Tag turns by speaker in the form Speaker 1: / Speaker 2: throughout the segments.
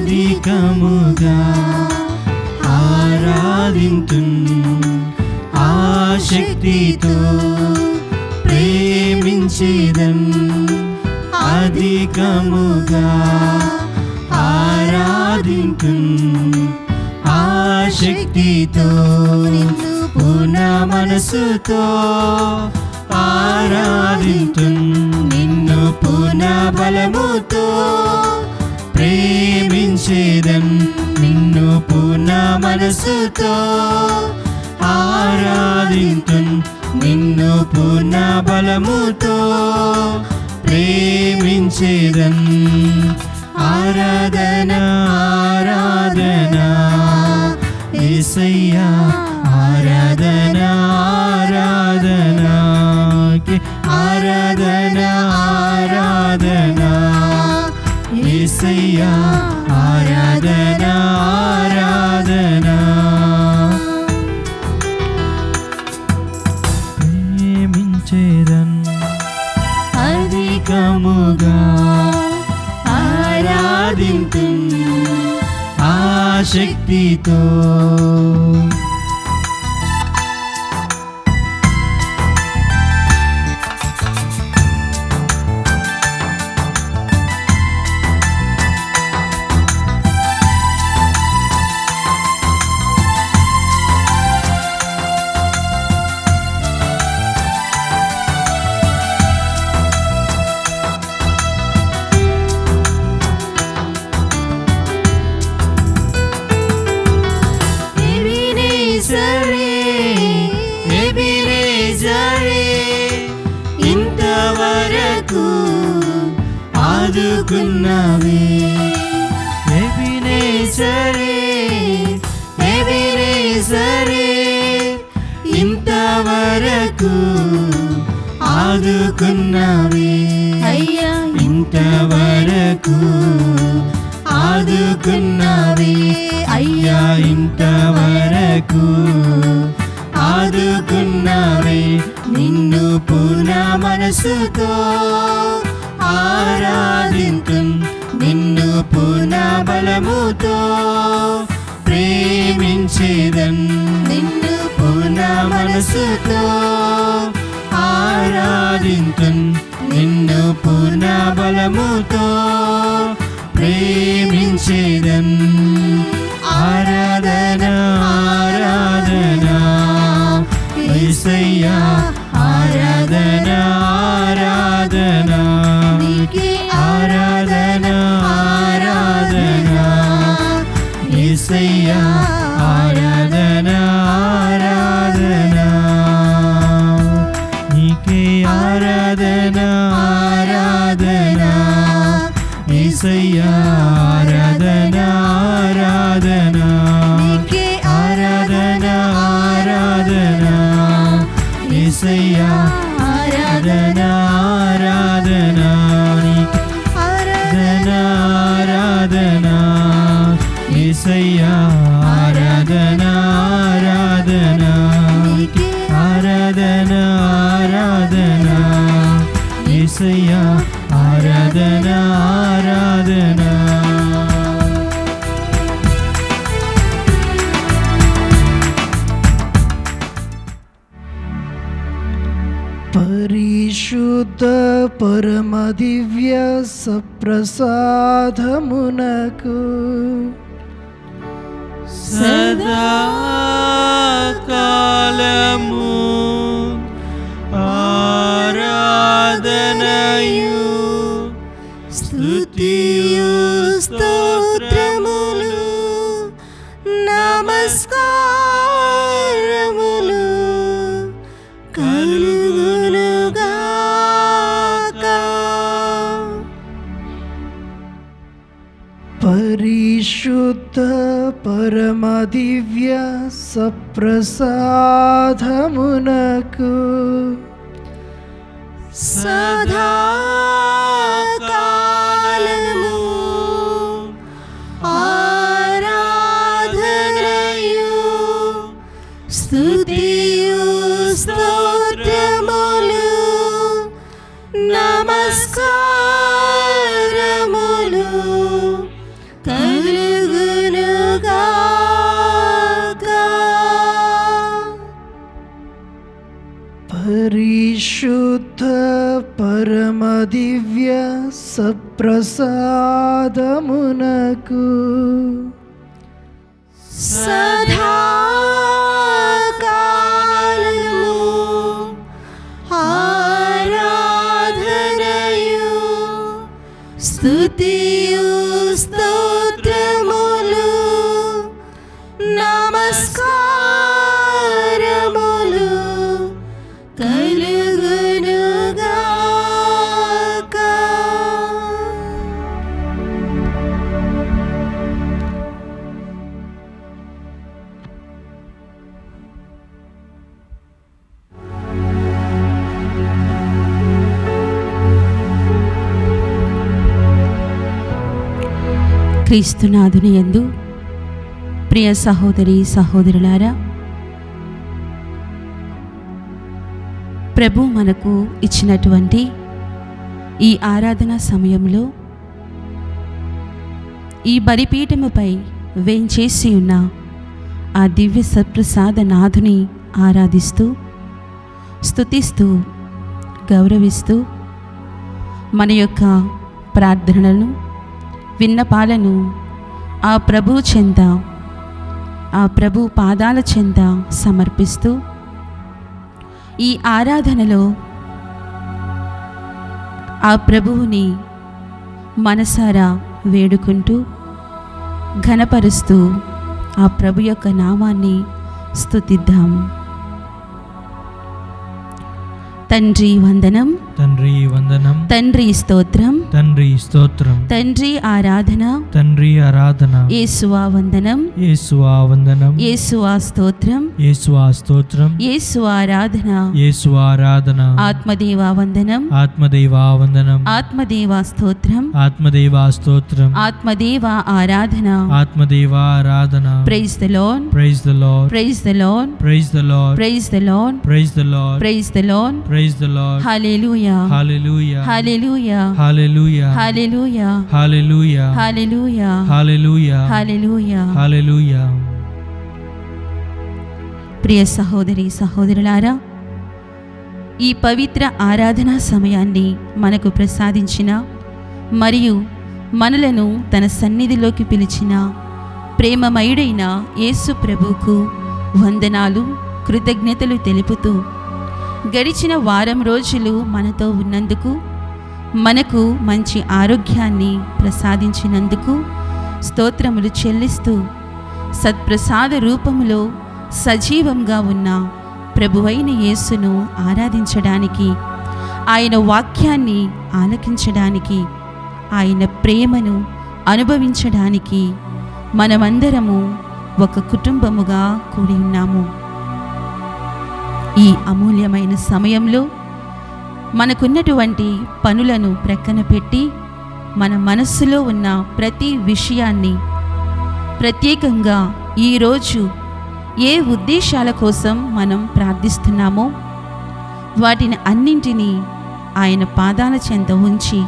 Speaker 1: అధికముగా ఆరాధింతున్ ఆసక్తితో ప్రేమించేదన్ అధికముగా ఆరాధింతున్ ఆసక్తితో పూర్ణ మనసుతో ఆరాధింతున్ నిన్ను పూర్ణ బలముతో ప్రేమించేదన్ నిన్ను పూర్ణ మనసుతో ఆరాధింతున్ నిన్ను పూర్ణ బలముతో ప్రేమించేదన్ ఆరాధన ఆరాధన యేసయ్యా ఆరాధన ఆరాధన ఆరాధన ఆరాధన యేసయ్యా ఆరాధన ఆరాధన ప్రేమించేదన్ అధికముగా ఆరాధింతున్ ఆసక్తితో ఇంతవరకు ఆదుకున్నావే ఎబినేజరే ఎబినేజరే ఇంతవరకు ఆదుకున్నావే
Speaker 2: అయ్యా
Speaker 1: ఇంతవరకు ఆదుకున్నావే అయ్యా ఇంతవరకు ఆదుకున్నావే నిన్ను పూర్ణ మనసుతో ఆరాధింతున్ నిన్ను పూర్ణ బలముతో ప్రేమించేదన్ నిన్ను పూర్ణ మనసుతో ఆరాధింతున్ నిన్ను పూర్ణ బలముతో ప్రేమించేదన్ ఆరాధన ఆరాధన యేసయ్యా ఆరాధన ఆరాధన
Speaker 2: నీకే
Speaker 1: ఆరాధన ఆరాధన యేసయ్యా ఆరాధన ఆరాధన నీకే ఆరాధన ఆరాధన యేసయ్యా ఆరాధన ఆరాధన
Speaker 2: నీకే
Speaker 1: ఆరాధన ఆరాధన యేసయ్యా ఆరాధన ఆరాధన నీకే ఆరాధన ఆరాధన యేసయ్యా ఆరాధన ఆరాధన నీకే ఆరాధన ఆరాధన యేసయ్యా ఆరాధన ఆరాధన
Speaker 3: పరిశుద్ధ పరమ దివ్య సప్రసాదమునకు
Speaker 1: సదాకాలము ఆరాధనయు స్తుతియు స్తోత్రములు
Speaker 2: నమస్కారములు కలుగునుగాక.
Speaker 3: పరిశుద్ధ పరమ దివ్య సప్రసాదమునకు
Speaker 2: సదాకాలము ఆరాధనయు స్తుతియు స్తోత్రములు నమస్కారములు కలుగునుగాక.
Speaker 3: పరిశుద్ధ పరమ దివ్య సప్రసాదమునకు
Speaker 2: సదాకాలము ఆరాధనయు స్తుతియు స్తోత్రములు నమస్కారములు కలుగునుగాక.
Speaker 4: క్రీస్తునాథుని యందు ప్రియ సహోదరి సహోదరులారా, ప్రభు మనకు ఇచ్చినటువంటి ఈ ఆరాధన సమయంలో ఈ బలిపీఠముపై వేంచేసి ఉన్న ఆ దివ్య సత్ప్రసాద నాథుని ఆరాధిస్తూ, స్తుతిస్తూ, గౌరవిస్తూ మన యొక్క ప్రార్థనలను, విన్నపాలను ఆ ప్రభు చెంత, ఆ ప్రభు పాదాల చెంత సమర్పిస్తూ ఈ ఆరాధనలో ఆ ప్రభువుని మనసారా వేడుకుంటూ, ఘనపరుస్తూ ఆ ప్రభు యొక్క నామాన్ని స్తుతిద్దాం. తండ్రి వందనం,
Speaker 1: తండ్రి వందనం,
Speaker 4: తండ్రి స్తోత్రం,
Speaker 1: తండ్రి స్తోత్రం,
Speaker 4: తండ్రి ఆరాధన,
Speaker 1: తండ్రి ఆరాధన,
Speaker 4: యేసువా వందనం,
Speaker 1: యేసువా వందనం,
Speaker 4: యేసువా స్తోత్రం,
Speaker 1: యేసువా స్తోత్రం,
Speaker 4: యేసు ఆరాధన,
Speaker 1: యేసువా ఆరాధన,
Speaker 4: ఆత్మదేవా వందనం,
Speaker 1: ఆత్మదేవా వందనం,
Speaker 4: ఆత్మదేవా స్తోత్రం,
Speaker 1: ఆత్మదేవా స్తోత్రం,
Speaker 4: ఆత్మదేవా ఆరాధన.
Speaker 1: ఆత్మదేవా ఆరాధన.
Speaker 4: Praise the Lord,
Speaker 1: praise the Lord,
Speaker 4: praise the Lord,
Speaker 1: praise the Lord,
Speaker 4: praise the Lord,
Speaker 1: praise the Lord,
Speaker 4: praise the Lord.
Speaker 1: Praise the Lord.
Speaker 4: Hallelujah,
Speaker 1: hallelujah,
Speaker 4: hallelujah,
Speaker 1: hallelujah,
Speaker 4: hallelujah,
Speaker 1: hallelujah,
Speaker 4: hallelujah,
Speaker 1: hallelujah,
Speaker 4: hallelujah.
Speaker 1: Hallelujah.
Speaker 4: ప్రియ సహోదరి సహోదరులారా, ఈ పవిత్ర ఆరాధనా సమయాన్ని మనకు ప్రసాదించిన మరియు మనలను తన సన్నిధిలోకి పిలిచిన ప్రేమమయుడైన యేసు ప్రభువుకు వందనాలు, కృతజ్ఞతలు తెలుపుతూ, గడిచిన వారం రోజులు మనతో ఉన్నందుకు, మనకు మంచి ఆరోగ్యాన్ని ప్రసాదించినందుకు స్తోత్రములు చెల్లిస్తూ, సత్ప్రసాద రూపములో సజీవంగా ఉన్న ప్రభువైన యేసును ఆరాధించడానికి, ఆయన వాక్యాన్ని ఆలకించడానికి, ఆయన ప్రేమను అనుభవించడానికి మనమందరము ఒక కుటుంబముగా కూడి ఉన్నాము. ఈ అమూల్యమైన సమయంలో మనకున్నటువంటి పనులను ప్రక్కన పెట్టి, మన మనస్సులో ఉన్న ప్రతి విషయాన్ని, ప్రత్యేకంగా ఈరోజు ఏ ఉద్దేశాల కోసం మనం ప్రార్థిస్తున్నామో వాటిని అన్నింటినీ ఆయన పాదాల చెంత ఉంచి,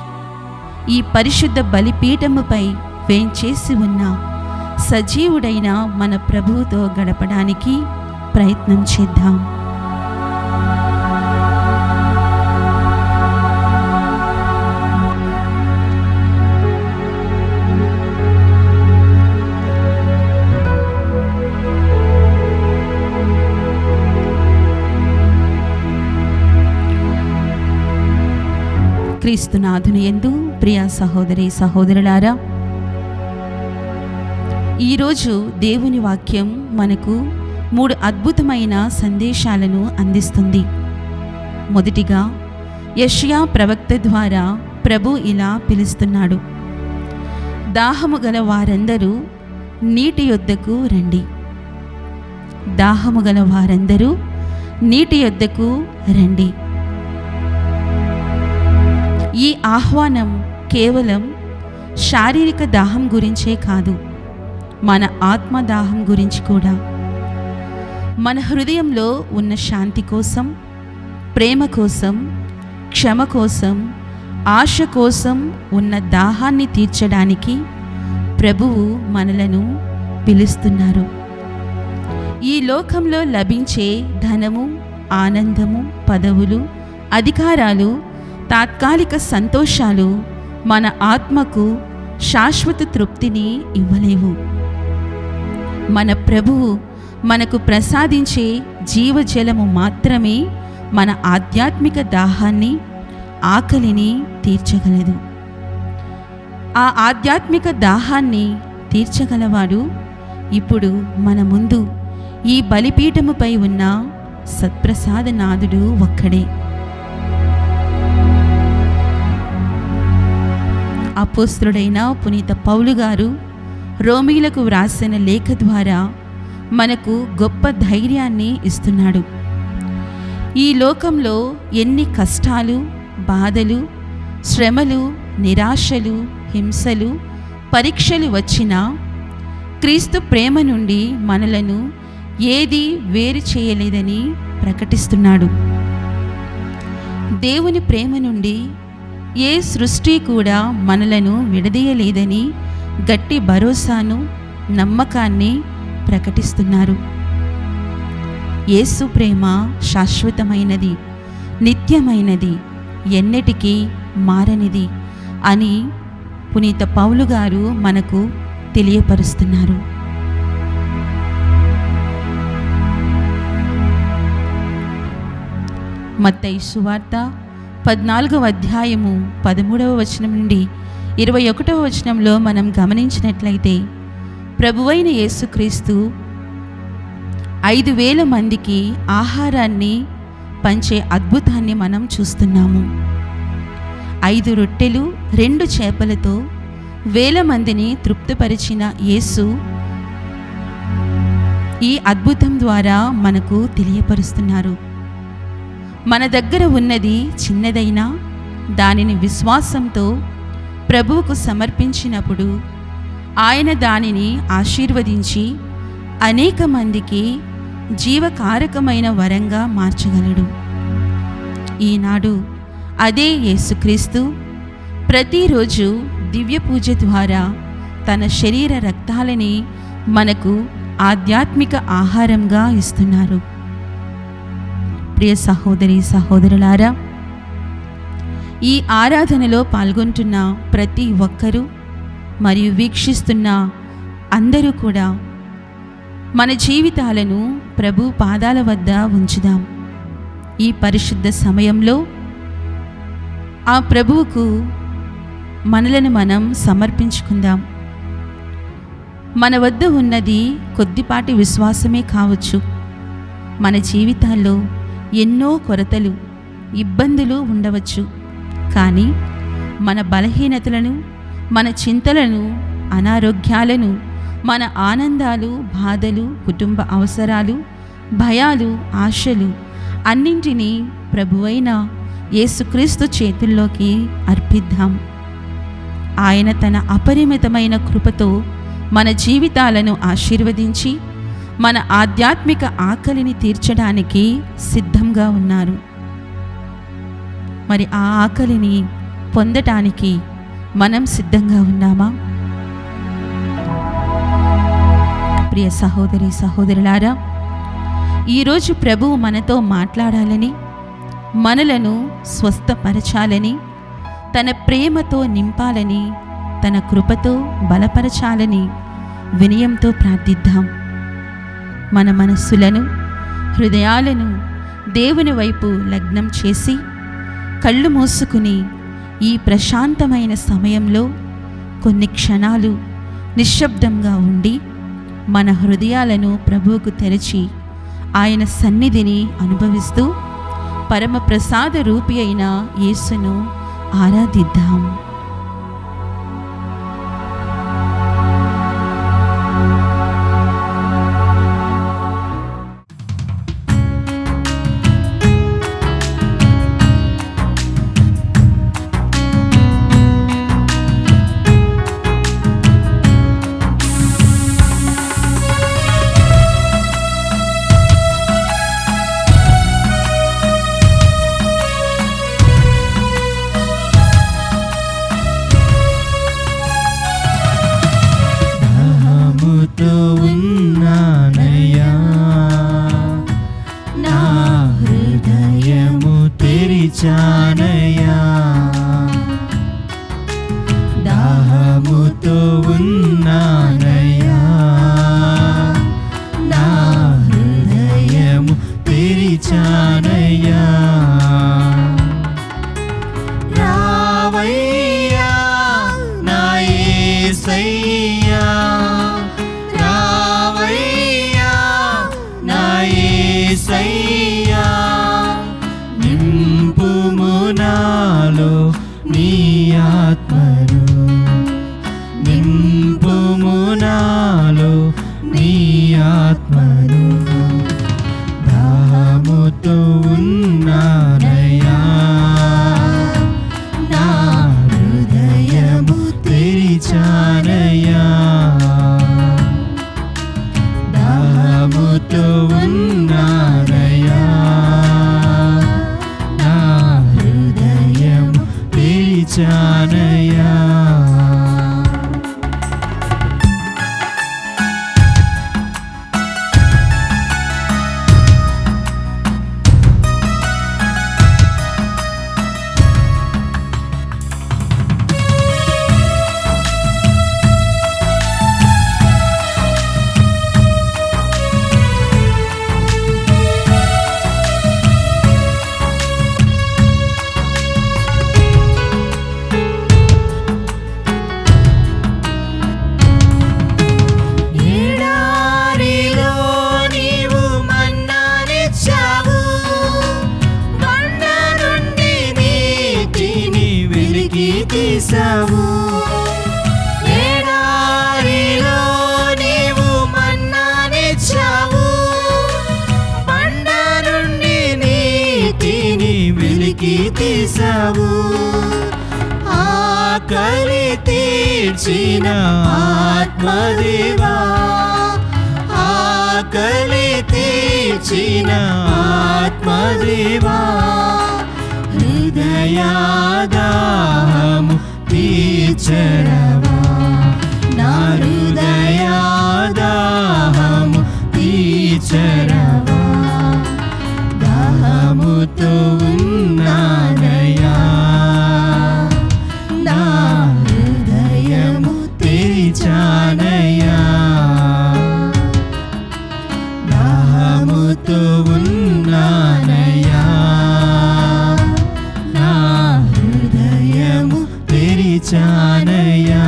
Speaker 4: ఈ పరిశుద్ధ బలిపీఠముపై వేంచేసి ఉన్న సజీవుడైన మన ప్రభువుతో గడపడానికి ప్రయత్నం చేద్దాం. క్రీస్తునాథుని యందు ప్రియ సహోదరి సహోదరులారా, ఈరోజు దేవుని వాక్యం మనకు 3 అద్భుతమైన సందేశాలను అందిస్తుంది. మొదటిగా యెషయా ప్రవక్త ద్వారా ప్రభు ఇలా పిలుస్తున్నాడు, దాహము గల వారందరూ నీటి యొద్దకు రండి. దాహము గల వారందరూ నీటి యొద్దకు రండి. ఈ ఆహ్వానం కేవలం శారీరక దాహం గురించే కాదు, మన ఆత్మదాహం గురించి కూడా. మన హృదయంలో ఉన్న శాంతి కోసం, ప్రేమ కోసం, క్షమ కోసం, ఆశ కోసం ఉన్న దాహాన్ని తీర్చడానికి ప్రభువు మనలను పిలుస్తున్నారు. ఈ లోకంలో లభించే ధనము, ఆనందము, పదవులు, అధికారాలు, తాత్కాలిక సంతోషాలు మన ఆత్మకు శాశ్వత తృప్తిని ఇవ్వలేవు. మన ప్రభువు మనకు ప్రసాదించే జీవజలము మాత్రమే మన ఆధ్యాత్మిక దాహాన్ని, ఆకలిని తీర్చగలదు. ఆ ఆధ్యాత్మిక దాహాన్ని తీర్చగలవాడు ఇప్పుడు మన ముందు ఈ బలిపీఠముపై ఉన్న సత్ప్రసాదనాథుడు ఒక్కడే. అపోస్తలుడైన పునీత పౌలు గారు రోమీలకు వ్రాసిన లేఖ ద్వారా మనకు గొప్ప ధైర్యాన్ని ఇస్తున్నాడు. ఈ లోకంలో ఎన్ని కష్టాలు, బాధలు, శ్రమలు, నిరాశలు, హింసలు, పరీక్షలు వచ్చినా క్రీస్తు ప్రేమ నుండి మనలను ఏది వేరు చేయలేదని ప్రకటిస్తున్నాడు. దేవుని ప్రేమ నుండి ఏ సృష్టి కూడా మనలను విడదీయలేదని గట్టి భరోసాను, నమ్మకాన్ని ప్రకటిస్తున్నారు. యేసు ప్రేమ శాశ్వతమైనది, నిత్యమైనది, ఎన్నటికీ మారనిది అని పునీత పౌలు గారు మనకు తెలియపరుస్తున్నారు. మత్తయి సువార్త 14వ అధ్యాయము 13వ వచనం నుండి 21వ వచనంలో మనం గమనించినట్లయితే ప్రభువైన యేసుక్రీస్తు 5,000 మందికి ఆహారాన్ని పంచే అద్భుతాన్ని మనం చూస్తున్నాము. 5 రొట్టెలు 2 చేపలతో 1,000 మందిని తృప్తిపరిచిన యేసు ఈ అద్భుతం ద్వారా మనకు తెలియపరుస్తున్నారు. మన దగ్గర ఉన్నది చిన్నదైనా దానిని విశ్వాసంతో ప్రభువుకు సమర్పించినప్పుడు ఆయన దానిని ఆశీర్వదించి అనేక మందికి జీవకారకమైన వరంగా మార్చగలడు. ఈనాడు అదే యేసుక్రీస్తు ప్రతిరోజు దివ్య పూజ ద్వారా తన శరీర రక్తాలని మనకు ఆధ్యాత్మిక ఆహారంగా ఇస్తున్నారు. ప్రియ సహోదరి సహోదరులారా, ఈ ఆరాధనలో పాల్గొంటున్న ప్రతి ఒక్కరూ మరియు వీక్షిస్తున్న అందరూ కూడా మన జీవితాలను ప్రభు పాదాల వద్ద ఉంచుదాం. ఈ పరిశుద్ధ సమయంలో ఆ ప్రభువుకు మనలను మనం సమర్పించుకుందాం. మన వద్ద ఉన్నది కొద్దిపాటి విశ్వాసమే కావచ్చు. మన జీవితాల్లో ఎన్నో కొరతలు, ఇబ్బందులు ఉండవచ్చు. కానీ మన బలహీనతలను, మన చింతలను, అనారోగ్యాలను, మన ఆనందాలు, బాధలు, కుటుంబ అవసరాలు, భయాలు, ఆశలు అన్నింటినీ ప్రభువైన యేసుక్రీస్తు చేతుల్లోకి అర్పిద్దాం. ఆయన తన అపరిమితమైన కృపతో మన జీవితాలను ఆశీర్వదించి మన ఆధ్యాత్మిక ఆకలిని తీర్చడానికి సిద్ధంగా ఉన్నారు. మరి ఆ ఆకలిని పొందటానికి మనం సిద్ధంగా ఉన్నామా? ప్రియ సహోదరి సహోదరులారా, ఈరోజు ప్రభువు మనతో మాట్లాడాలని, మనలను స్వస్థపరచాలని, తన ప్రేమతో నింపాలని, తన కృపతో బలపరచాలని వినయంతో ప్రార్థిద్దాం. మన మనస్సులను, హృదయాలను దేవుని వైపు లగ్నం చేసి కళ్ళు మూసుకుని ఈ ప్రశాంతమైన సమయంలో కొన్ని క్షణాలు నిశ్శబ్దంగా ఉండి మన హృదయాలను ప్రభువుకు తెరచి ఆయన సన్నిధిని అనుభవిస్తూ పరమ ప్రసాద రూపి అయిన యేసును ఆరాధిద్దాం.
Speaker 1: నీతో ఉన్నానయ్యా, నా హృదయము తెరిచానయ్యా, దాహముతో ఉన్నానయ్యా, నా హృదయము తెరిచానయ్యా. రావయ్యా నా యేసయ్యా, రావయ్యా నా యేసయ్యా, నింపుము నాలో నీ ఆత్మను, నింపుము నాలో నీ ఆత్మను, దాహముతో ఉన్నానయ్యా, నా హృదయము తెరిచానయ్యా, దాహముతో ఉన్నానయ్యా, నా హృదయము తెరిచానయ్యా. తీసావు ఎడారిలో నీవు మన్నానిచ్చావు, బండ నుండి నీటిని వెలికి తీసావు, ఆకలి తీర్చిన ఆత్మదేవా, ఆకలి తీర్చిన ఆత్మదేవా, హృదయాదాహము తీర్చరవా, నా హృదయాదాహము తీర్చరవా, దాహముతో ఉన్నానయ్యా, నా హృదయము తెరిచానయ్యా, దాహముతో ఉన్నానయ్యా, నా హృదయము తెరిచానయ్యా.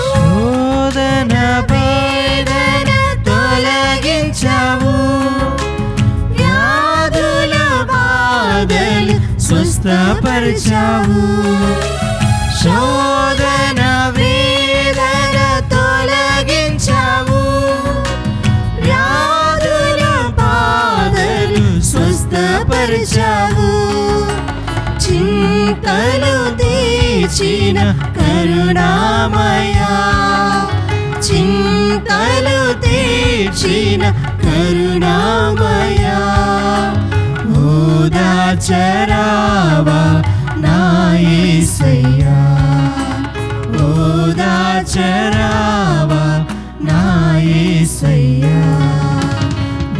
Speaker 1: శోధన వేదన తొలగించావు, వ్యాధుల బాధలు స్వస్థపరిచావు, శోధన వేదన తొలగించావు, వ్యాధుల బాధలు స్వస్థపరిచావు, చింతలు తీర్చిన కరుణామయా, చింతలు తీర్చిన కరుణామయా, ఓదార్చరావా నా యేసయ్యా, ఓదార్చరావా నా యేసయ్యా,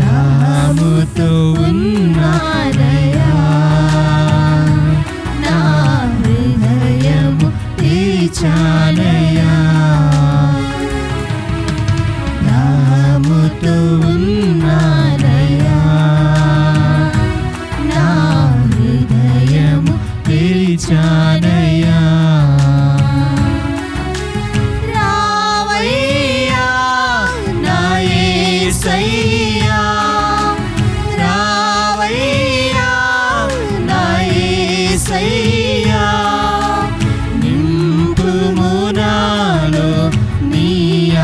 Speaker 1: దాహముతో ఉన్నానయ్యా, నా హృదయము తెరిచానయ్యా, దాహముతో ఉన్నానయ్యా, నా హృదయము తెరిచానయ్యా. రావయ్యా నా యేసయ్యా, రావయ్యా నా యేసయ్యా, నింపుము నాలో నీ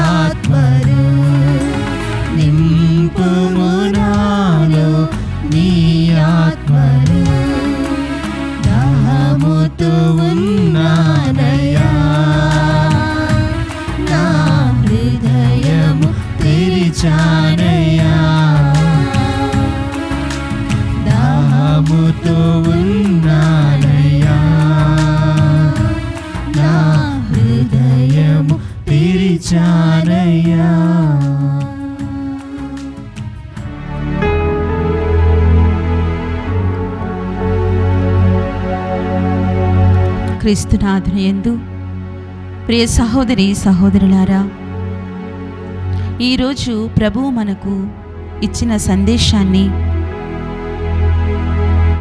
Speaker 1: ఆత్మను, నింపుము నా
Speaker 4: క్రీస్తునాథుని యందు ప్రియ సహోదరి సహోదరులారా, ఈరోజు ప్రభువు మనకు ఇచ్చిన సందేశాన్ని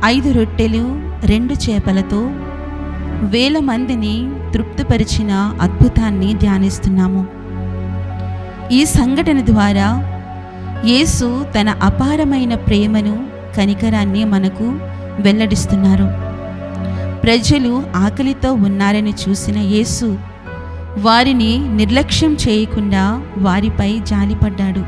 Speaker 4: 5 రొట్టెలు 2 చేపలతో 1000 మందిని తృప్తిపరిచిన అద్భుతాన్ని ధ్యానిస్తున్నాము. ఈ సంఘటన ద్వారా యేసు తన అపారమైన ప్రేమను, కనికరాన్ని మనకు వెల్లడిస్తున్నారు. ప్రజలు ఆకలితో ఉన్నారని చూసిన యేసు వారిని నిర్లక్ష్యం చేయకుండా వారిపై జాలిపడ్డాడు.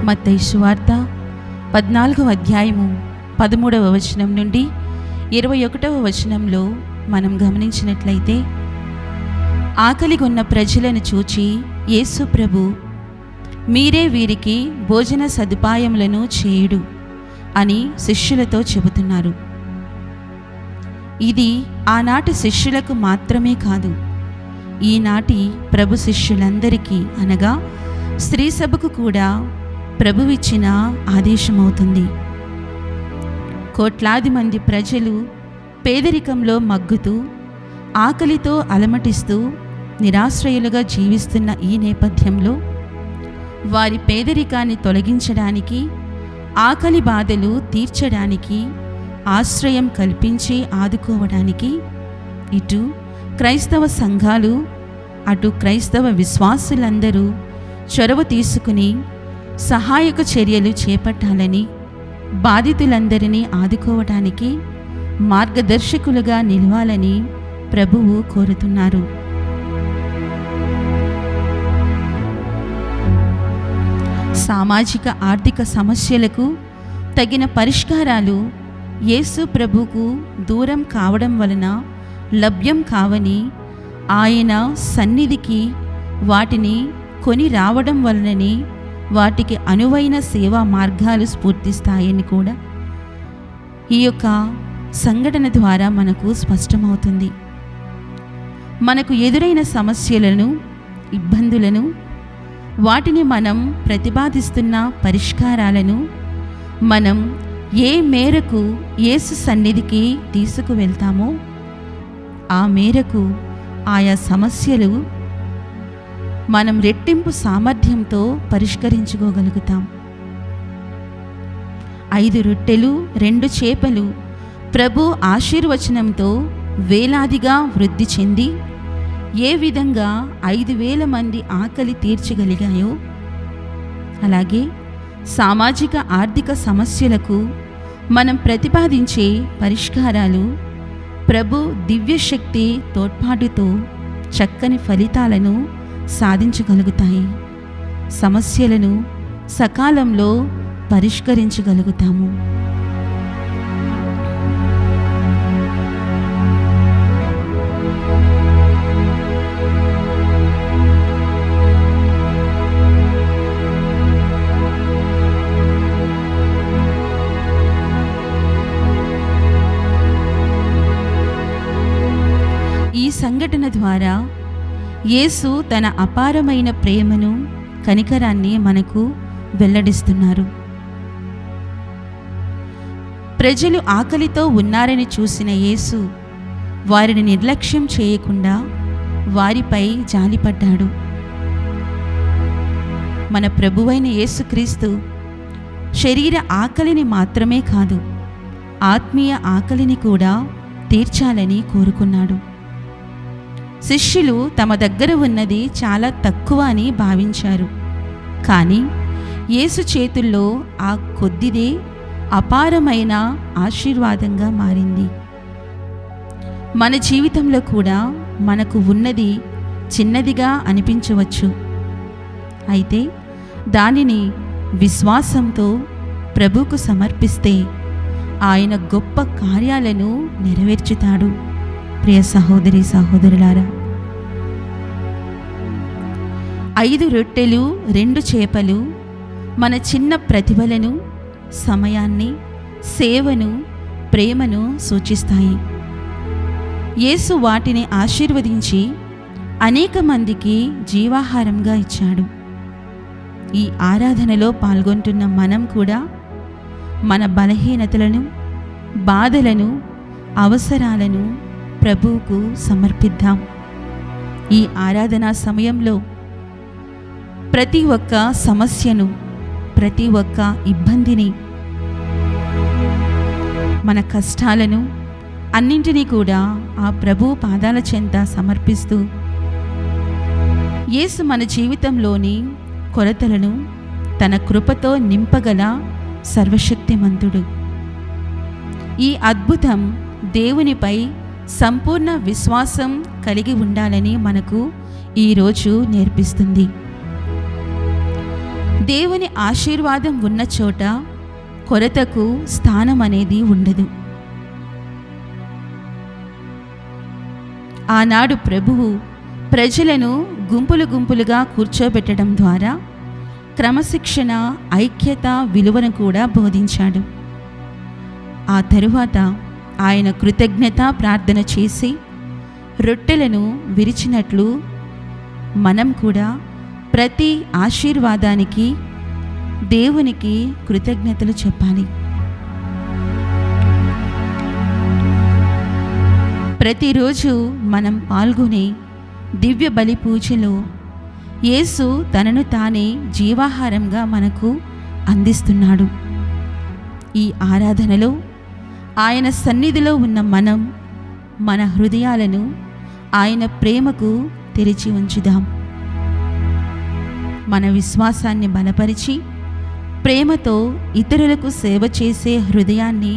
Speaker 4: మత్తయి సువార్త 14వ అధ్యాయము 13వ వచనం నుండి 21వ వచనంలో మనం గమనించినట్లయితే, ఆకలిగొన్న ప్రజలను చూచి యేసు ప్రభు, మీరే వీరికి భోజన సదుపాయములను చేయుడు అని శిష్యులతో చెబుతున్నారు. ఇది ఆనాటి శిష్యులకు మాత్రమే కాదు, ఈనాటి ప్రభు శిష్యులందరికీ అనగా స్త్రీ సభకు కూడా ప్రభువిచ్చిన ఆదేశమవుతుంది. కోట్లాది మంది ప్రజలు పేదరికంలో మగ్గుతూ, ఆకలితో అలమటిస్తూ నిరాశ్రయులుగా జీవిస్తున్న ఈ నేపథ్యంలో వారి పేదరికాన్ని తొలగించడానికి, ఆకలి బాధలు తీర్చడానికి, ఆశ్రయం కల్పించి ఆదుకోవడానికి ఇటు క్రైస్తవ సంఘాలు, అటు క్రైస్తవ విశ్వాసులందరూ చొరవ తీసుకుని సహాయక చర్యలు చేపట్టాలని, బాధితులందరినీ ఆదుకోవటానికి మార్గదర్శకులుగా నిలవాలని ప్రభువు కోరుతున్నారు. సామాజిక ఆర్థిక సమస్యలకు తగిన పరిష్కారాలు యేసు ప్రభువుకు దూరం కావడం వలన లభ్యం కావని, ఆయన సన్నిధికి వాటిని కొని రావడం వలనని వాటికి అనువైన సేవా మార్గాలు స్ఫూర్తిస్తాయని కూడా ఈ యొక్క సంఘటన ద్వారా మనకు స్పష్టమవుతుంది. మనకు ఎదురైన సమస్యలను, ఇబ్బందులను, వాటిని మనం ప్రతిపాదిస్తున్న పరిష్కారాలను మనం ఏ మేరకు యేసు సన్నిధికి తీసుకువెళ్తామో ఆ మేరకు ఆయా సమస్యలు మనం రెట్టింపు సామర్థ్యంతో పరిష్కరించుకోగలుగుతాం. 5 రొట్టెలు 2 చేపలు ప్రభు ఆశీర్వచనంతో వేలాదిగా వృద్ధి చెంది ఏ విధంగా 5,000 మంది ఆకలి తీర్చగలిగాయో, అలాగే సామాజిక ఆర్థిక సమస్యలకు మనం ప్రతిపాదించే పరిష్కారాలు ప్రభు దివ్యశక్తి తోడ్పాటుతో చక్కని ఫలితాలను సాధించగలుగుతాయి. సమస్యలను సకాలంలో పరిష్కరించగలుగుతాము. ఈ సంఘటన ద్వారా యేసు తన అపారమైన ప్రేమను, కనికరాన్ని మనకు వెల్లడిస్తున్నారు. ప్రజలు ఆకలితో ఉన్నారని చూసిన యేసు వారిని నిర్లక్ష్యం చేయకుండా వారిపై జాలిపడ్డాడు. మన ప్రభువైన యేసుక్రీస్తు శరీర ఆకలిని మాత్రమే కాదు, ఆత్మీయ ఆకలిని కూడా తీర్చాలని కోరుకున్నాడు. శిష్యులు తమ దగ్గర ఉన్నది చాలా తక్కువ అని భావించారు. కానీ యేసు చేతుల్లో ఆ కొద్దిదే అపారమైన ఆశీర్వాదంగా మారింది. మన జీవితంలో కూడా మనకు ఉన్నది చిన్నదిగా అనిపించవచ్చు. అయితే దానిని విశ్వాసంతో ప్రభువుకు సమర్పిస్తే ఆయన గొప్ప కార్యాలను నెరవేర్చుతాడు. ప్రియ సహోదరి సహోదరులారా, 5 రొట్టెలు 2 చేపలు మన చిన్న ప్రతిభలను, సమయాన్ని, సేవను, ప్రేమను సూచిస్తాయి. యేసు వాటిని ఆశీర్వదించి అనేక మందికి జీవాహారంగా ఇచ్చాడు. ఈ ఆరాధనలో పాల్గొంటున్న మనం కూడా మన బలహీనతలను, బాధలను, అవసరాలను ప్రభువుకు సమర్పిద్దాం. ఈ ఆరాధనా సమయంలో ప్రతి ఒక్క సమస్యను, ప్రతి ఒక్క ఇబ్బందిని, మన కష్టాలను అన్నింటినీ కూడా ఆ ప్రభువు పాదాల చెంత సమర్పిస్తూ యేసు మన జీవితంలోని కొరతలను తన కృపతో నింపగల సర్వశక్తిమంతుడు. ఈ అద్భుతం దేవునిపై సంపూర్ణ విశ్వాసం కలిగి ఉండాలని మనకు ఈరోజు నేర్పిస్తుంది. దేవుని ఆశీర్వాదం ఉన్న చోట కొరతకు స్థానం అనేది ఉండదు. ఆనాడు ప్రభువు ప్రజలను గుంపులు గుంపులుగా కూర్చోబెట్టడం ద్వారా క్రమశిక్షణ, ఐక్యత విలువను కూడా బోధించాడు. ఆ తరువాత ఆయన కృతజ్ఞత ప్రార్థన చేసి రొట్టెలను విరిచినట్లు మనం కూడా ప్రతి ఆశీర్వాదానికి దేవునికి కృతజ్ఞతలు చెప్పాలి. ప్రతిరోజు మనం పాల్గొనే దివ్య బలి పూజలో యేసు తనను తానే జీవాహారంగా మనకు అందిస్తున్నాడు. ఈ ఆరాధనలో ఆయన సన్నిధిలో ఉన్న మనం మన హృదయాలను ఆయన ప్రేమకు తెరిచి ఉంచుదాం. మన విశ్వాసాన్ని బలపరిచి ప్రేమతో ఇతరులకు సేవ చేసే హృదయాన్ని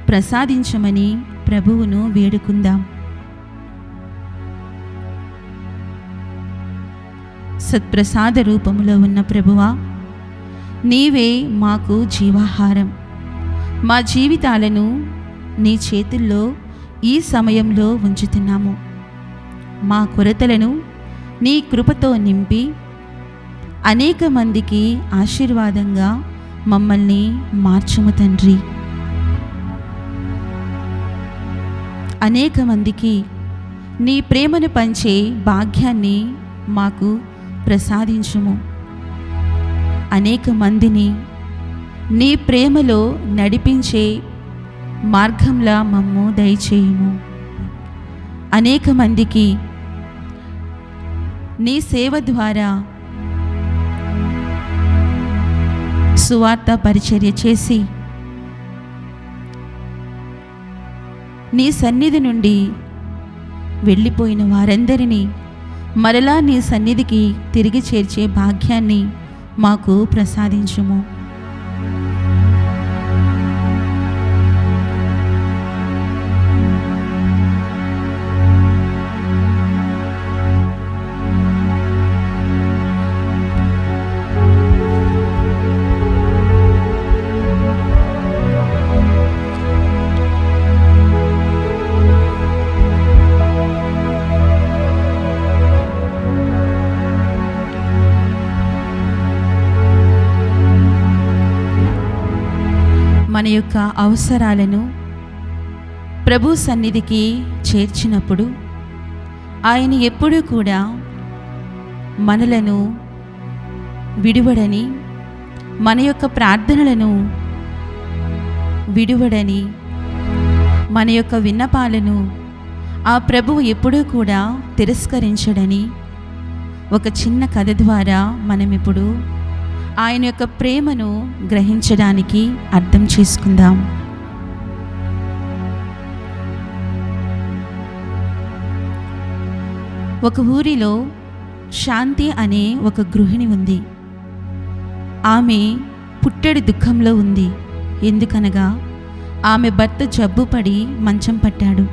Speaker 4: ప్రసాదించమని ప్రభువును వేడుకుందాం. సత్ప్రసాద రూపములో ఉన్న ప్రభువా, నీవే మాకు జీవాహారం. మా జీవితాలను నీ చేతుల్లో ఈ సమయంలో ఉంచుతున్నాము. మా కొరతలను నీ కృపతో నింపి అనేక మందికి ఆశీర్వాదంగా మమ్మల్ని మార్చుము తండ్రి. అనేక మందికి నీ ప్రేమను పంచే భాగ్యాన్ని మాకు ప్రసాదించుము. అనేక మందిని నీ ప్రేమలో నడిపించే మార్గంలా మమ్ము దయచేయుము. అనేక మందికి నీ సేవ ద్వారా సువార్త పరిచర్య చేసి నీ సన్నిధి నుండి వెళ్ళిపోయిన వారందరినీ మరలా నీ సన్నిధికి తిరిగి చేర్చే భాగ్యాన్ని మాకు ప్రసాదించుము. మన యొక్క అవసరాలను ప్రభు సన్నిధికి చేర్చినప్పుడు ఆయన ఎప్పుడూ కూడా మనలను విడువడని, మన యొక్క ప్రార్థనలను విడువడని, మన యొక్క విన్నపాలను ఆ ప్రభువు ఎప్పుడూ కూడా తిరస్కరించడని ఒక చిన్న కథ ద్వారా మనం ఇప్పుడు ఆయన యొక్క ప్రేమను గ్రహించడానికి అర్థం చేసుకుందాం. ఒక ఊరిలో శాంతి అనే ఒక గృహిణి ఉంది. ఆమె పుట్టెడు దుఃఖంలో ఉంది. ఎందుకనగా ఆమె భర్త జబ్బుపడి మంచం పట్టాడు.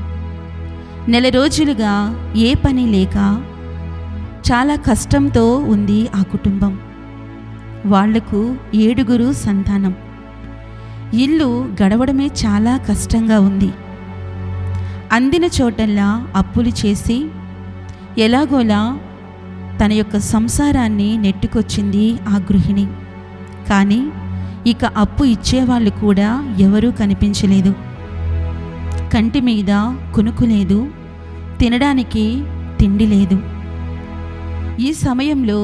Speaker 4: నెల రోజులుగా ఏ పని లేక చాలా కష్టంతో ఉంది ఆ కుటుంబం. వాళ్లకు 7 సంతానం. ఇల్లు గడవడమే చాలా కష్టంగా ఉంది. అందిన చోటల్లా అప్పులు చేసి ఎలాగోలా తన యొక్క సంసారాన్ని నెట్టుకొచ్చింది ఆ గృహిణి. కానీ ఇక అప్పు ఇచ్చేవాళ్ళు కూడా ఎవరూ కనిపించలేదు. కంటి మీద కునుకు లేదు, తినడానికి తిండి లేదు. ఈ సమయంలో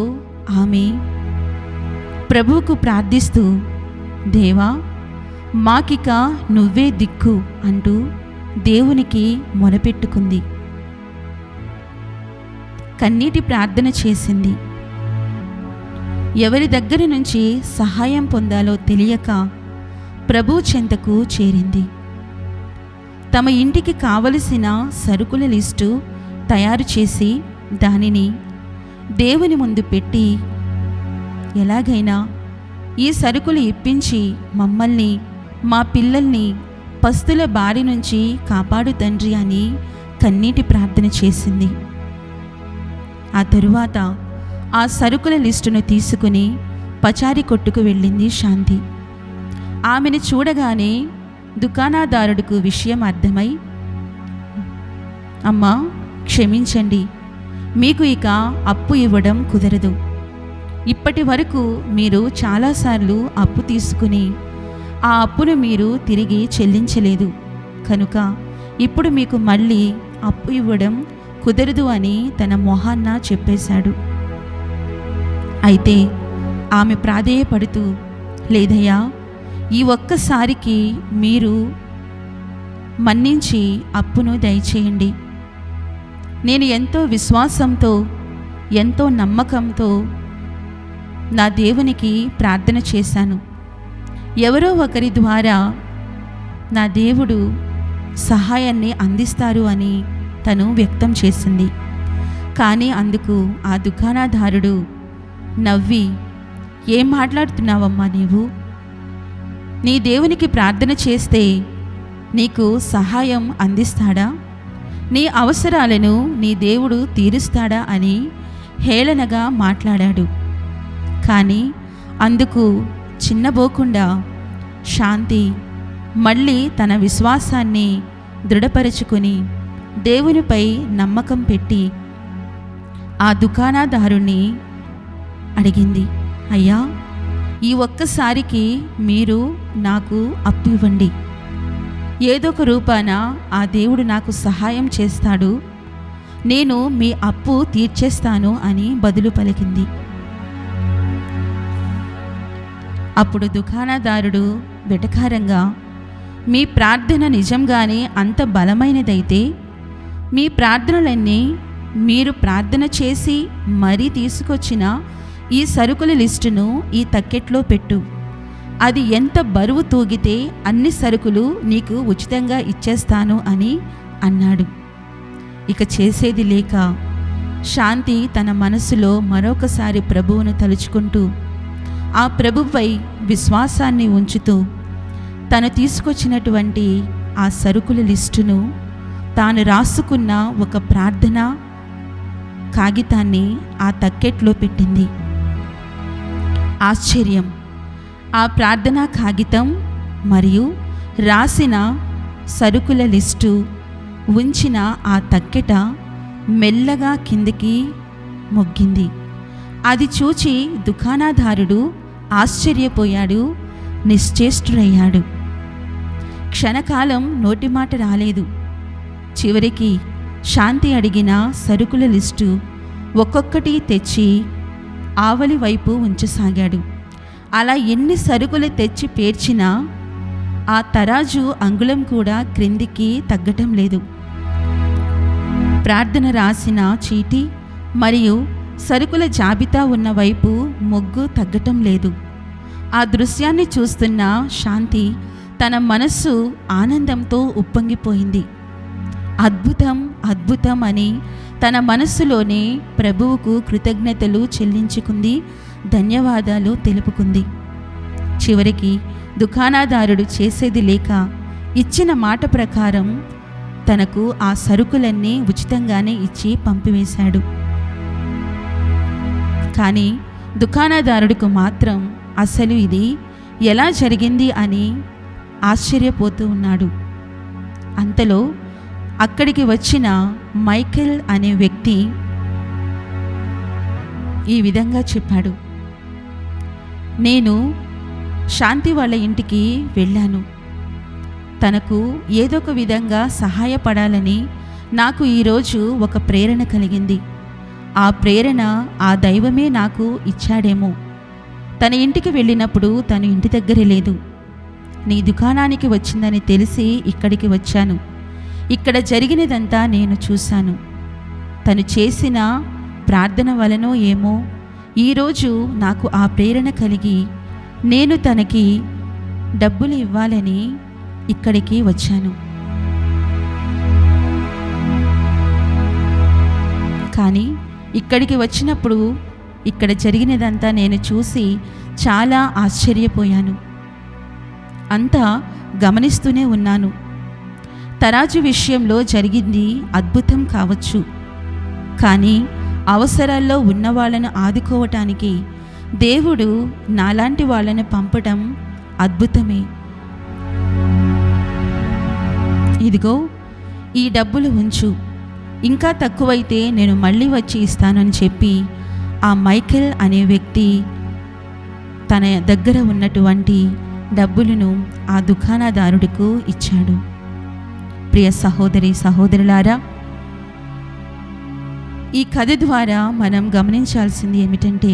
Speaker 4: ఆమె ప్రభువుకు ప్రార్థిస్తూ, దేవా, మాకిక నువ్వే దిక్కు అంటూ దేవునికి మొరపెట్టుకుంది. కన్నీటి ప్రార్థన చేసింది. ఎవరి దగ్గర నుంచి సహాయం పొందాలో తెలియక ప్రభు చెంతకు చేరింది. తమ ఇంటికి కావలసిన సరుకుల లిస్టు తయారు చేసి దానిని దేవుని ముందు పెట్టి, ఎలాగైనా ఈ సరుకులు ఇప్పించి మమ్మల్ని, మా పిల్లల్ని పస్తుల బారి నుంచి కాపాడు తండ్రి అని కన్నీటి ప్రార్థన చేసింది. ఆ తరువాత ఆ సరుకుల లిస్టును తీసుకుని పచారీ కొట్టుకు వెళ్ళింది శాంతి. ఆమెను చూడగానే దుకాణదారుడికి విషయం అర్థమై, అమ్మా, క్షమించండి, మీకు ఇక అప్పు ఇవ్వడం కుదరదు. ఇప్పటి వరకు మీరు చాలాసార్లు అప్పు తీసుకుని ఆ అప్పును మీరు తిరిగి చెల్లించలేదు కనుక ఇప్పుడు మీకు మళ్ళీ అప్పు ఇవ్వడం కుదరదు అని తన మొహాన్న చెప్పేశాడు. అయితే ఆమె ప్రాధేయపడుతూ, లేదయ్యా, ఈ ఒక్కసారికి మీరు మన్నించి అప్పును దయచేయండి. నేను ఎంతో విశ్వాసంతో, ఎంతో నమ్మకంతో నా దేవునికి ప్రార్థన చేశాను. ఎవరో ఒకరి ద్వారా నా దేవుడు సహాయాన్ని అందిస్తారు అని తను వ్యక్తం చేసింది. కానీ అందుకు ఆ దుకాణదారుడు నవ్వి, ఏం మాట్లాడుతున్నావమ్మా నీవు? నీ దేవునికి ప్రార్థన చేస్తే నీకు సహాయం అందిస్తాడా? నీ అవసరాలను నీ దేవుడు తీరుస్తాడా అని హేళనగా మాట్లాడాడు. కానీ అందుకు చిన్నబోకుండా శాంతి మళ్ళీ తన విశ్వాసాన్ని దృఢపరుచుకొని దేవునిపై నమ్మకం పెట్టి ఆ దుకాణదారుణ్ణి అడిగింది, అయ్యా, ఈ ఒక్కసారికి మీరు నాకు అప్పు ఇవ్వండి. ఏదో ఒక రూపాన ఆ దేవుడు నాకు సహాయం చేస్తాడు, నేను మీ అప్పు తీర్చేస్తాను అని బదులు పలికింది. అప్పుడు దుకాణదారుడు వెటకారంగా, మీ ప్రార్థన నిజంగానే అంత బలమైనదైతే మీ ప్రార్థనలన్నీ మీరు ప్రార్థన చేసి మరీ తీసుకొచ్చిన ఈ సరుకుల లిస్టును ఈ తక్కెట్లో పెట్టు. అది ఎంత బరువు తూగితే అన్ని సరుకులు నీకు ఉచితంగా ఇచ్చేస్తాను అని అన్నాడు. ఇక చేసేది లేక శాంతి తన మనసులో మరొకసారి ప్రభువును తలుచుకుంటూ ఆ ప్రభుపై విశ్వాసాన్ని ఉంచుతూ తను తీసుకొచ్చినటువంటి ఆ సరుకుల లిస్టును, తాను రాసుకున్న ఒక ప్రార్థన కాగితాన్ని ఆ తక్కెట్లో పెట్టింది. ఆశ్చర్యం! ఆ ప్రార్థనా కాగితం మరియు రాసిన సరుకుల లిస్టు ఉంచిన ఆ తక్కెట మెల్లగా కిందికి మొగ్గింది. అది చూచి దుకాణదారుడు ఆశ్చర్యపోయాడు, నిశ్చేష్టుడయ్యాడు. క్షణకాలం నోటి మాట రాలేదు. చివరికి శాంతి అడిగిన సరుకుల లిస్టు ఒక్కొక్కటి తెచ్చి ఆవలి వైపు ఉంచసాగాడు. అలా ఎన్ని సరుకులు తెచ్చి పేర్చినా ఆ తరాజు అంగుళం కూడా క్రిందికి తగ్గటం లేదు. ప్రార్థన రాసిన చీటీ మరియు సరుకుల జాబితా ఉన్న వైపు మొగ్గు తగ్గటం లేదు. ఆ దృశ్యాన్ని చూస్తున్న శాంతి తన మనస్సు ఆనందంతో ఉప్పొంగిపోయింది. అద్భుతం, అద్భుతం అని తన మనస్సులోనే ప్రభువుకు కృతజ్ఞతలు చెల్లించుకుంది, ధన్యవాదాలు తెలుపుకుంది. చివరికి దుకాణదారుడు చేసేది లేక ఇచ్చిన మాట ప్రకారం తనకు ఆ సరుకులన్నీ ఉచితంగానే ఇచ్చి పంపివేశాడు. కానీ దుకాణదారుడికి మాత్రం అసలు ఇది ఎలా జరిగింది అని ఆశ్చర్యపోతూ ఉన్నాడు. అంతలో అక్కడికి వచ్చిన మైకేల్ అనే వ్యక్తి ఈ విధంగా చెప్పాడు, నేను శాంతి వాళ్ళ ఇంటికి వెళ్ళాను. తనకు ఏదో ఒక విధంగా సహాయపడాలని నాకు ఈరోజు ఒక ప్రేరణ కలిగింది. ఆ ప్రేరణ ఆ దైవమే నాకు ఇచ్చాడేమో. తన ఇంటికి వెళ్ళినప్పుడు తను ఇంటి దగ్గరే లేదు. నీ దుకాణానికి వచ్చిందని తెలిసి ఇక్కడికి వచ్చాను. ఇక్కడ జరిగినదంతా నేను చూశాను. తను చేసిన ప్రార్థన వలనో ఏమో ఈరోజు నాకు ఆ ప్రేరణ కలిగి నేను తనకి డబ్బులు ఇవ్వాలని ఇక్కడికి వచ్చాను. కానీ ఇక్కడికి వచ్చినప్పుడు ఇక్కడ జరిగినదంతా నేను చూసి చాలా ఆశ్చర్యపోయాను. అంతా గమనిస్తూనే ఉన్నాను. తరాజు విషయంలో జరిగింది అద్భుతం కావచ్చు, కానీ అవసరాల్లో ఉన్న వాళ్ళను ఆదుకోవటానికి దేవుడు నాలాంటి వాళ్ళని పంపడం అద్భుతమే. ఇదిగో ఈ డబ్బులు ఉంచు, ఇంకా తక్కువైతే నేను మళ్ళీ వచ్చి ఇస్తానని చెప్పి ఆ మైకేల్ అనే వ్యక్తి తన దగ్గర ఉన్నటువంటి డబ్బులను ఆ దుకాణదారుడికి ఇచ్చాడు. ప్రియ సహోదరి సహోదరులారా, ఈ కథ ద్వారా మనం గమనించాల్సింది ఏమిటంటే,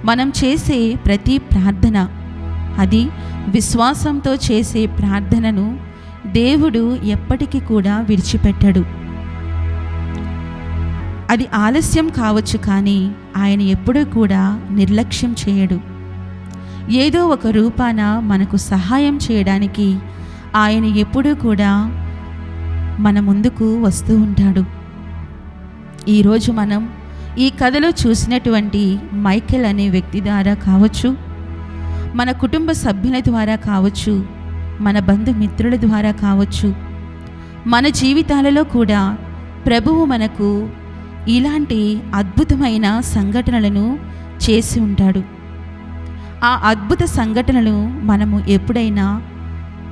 Speaker 4: మనం చేసే ప్రతి ప్రార్థన, అది విశ్వాసంతో చేసే ప్రార్థనను దేవుడు ఎప్పటికీ కూడా విడిచిపెట్టడు. అది ఆలస్యం కావచ్చు, కానీ ఆయన ఎప్పుడూ కూడా నిర్లక్ష్యం చేయడు. ఏదో ఒక రూపాన మనకు సహాయం చేయడానికి ఆయన ఎప్పుడూ కూడా మన ముందుకు వస్తూ ఉంటాడు. ఈరోజు మనం ఈ కథలో చూసినటువంటి మైకేల్ అనే వ్యక్తి ద్వారా కావచ్చు, మన కుటుంబ సభ్యుల ద్వారా కావచ్చు, మన బంధుమిత్రుల ద్వారా కావచ్చు, మన జీవితాలలో కూడా ప్రభువు మనకు ఇలాంటి అద్భుతమైన సంఘటనలను చేసి ఉంటాడు. ఆ అద్భుత సంఘటనలు మనము ఎప్పుడైనా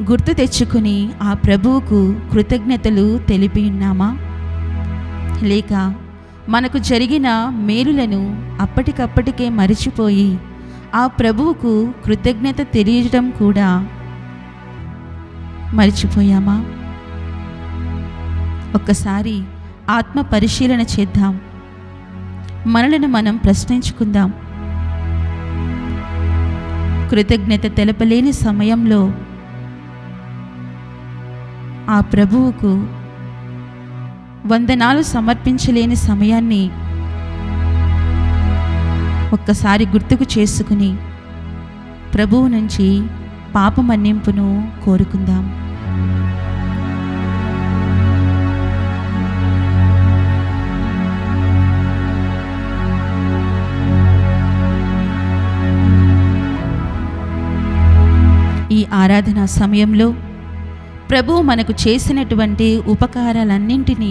Speaker 4: గుర్తు తెచ్చుకుని ఆ ప్రభువుకు కృతజ్ఞతలు తెలిపి ఉన్నామా? లేక మనకు జరిగిన మేలులను అప్పటికప్పటికే మరిచిపోయి ఆ ప్రభువుకు కృతజ్ఞత తెలియజేయడం కూడా మరిచిపోయామా? ఒక్కసారి ఆత్మ పరిశీలన చేద్దాం. మనలను మనం ప్రశ్నించుకుందాం. కృతజ్ఞత తెలపలేని సమయంలో ఆ ప్రభువుకు వందనాలు సమర్పించలేని సమయాన్ని ఒక్కసారి గుర్తుకు చేసుకుని ప్రభువు నుంచి పాప మన్నింపును కోరుకుందాం. ఈ ఆరాధన సమయంలో ప్రభువు మనకు చేసినటువంటి ఉపకారాలన్నింటినీ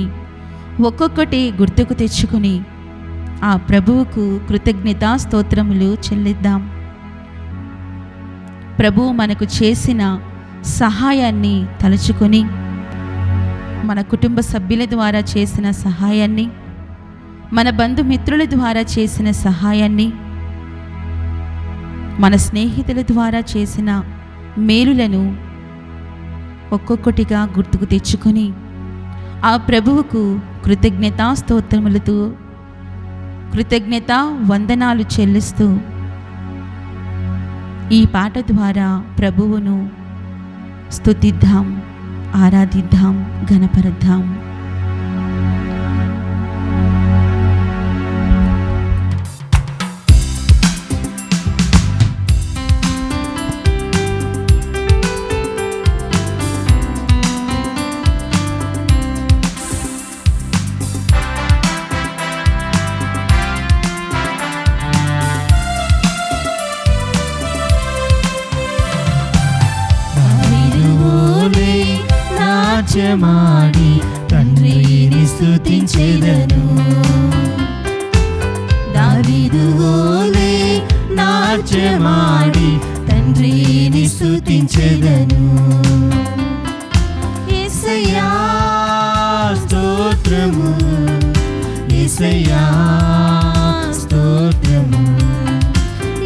Speaker 4: ఒక్కొక్కటి గుర్తుకు తెచ్చుకుని ఆ ప్రభువుకు కృతజ్ఞతా స్తోత్రములు చెల్లిద్దాం. ప్రభువు మనకు చేసిన సహాయాన్ని తలుచుకొని, మన కుటుంబ సభ్యుల ద్వారా చేసిన సహాయాన్ని, మన బంధుమిత్రుల ద్వారా చేసిన సహాయాన్ని, మన స్నేహితుల ద్వారా చేసిన మేలులను ఒక్కొక్కటిగా గుర్తుకు తెచ్చుకొని ఆ ప్రభువుకు కృతజ్ఞతా స్తోత్రములతో కృతజ్ఞతా వందనాలు చెల్లిస్తూ ఈ పాట ద్వారా ప్రభువును స్తుతిద్దాం, ఆరాధిద్దాం, ఘనపరుద్దాం.
Speaker 1: నాట్యమాడి తండ్రిని స్తుతించెదను. దావీదు వలె నాట్యమాడి తండ్రిని స్తుతించెదను. యేసయ్యా స్తోత్రము, యేసయ్యా స్తోత్రము,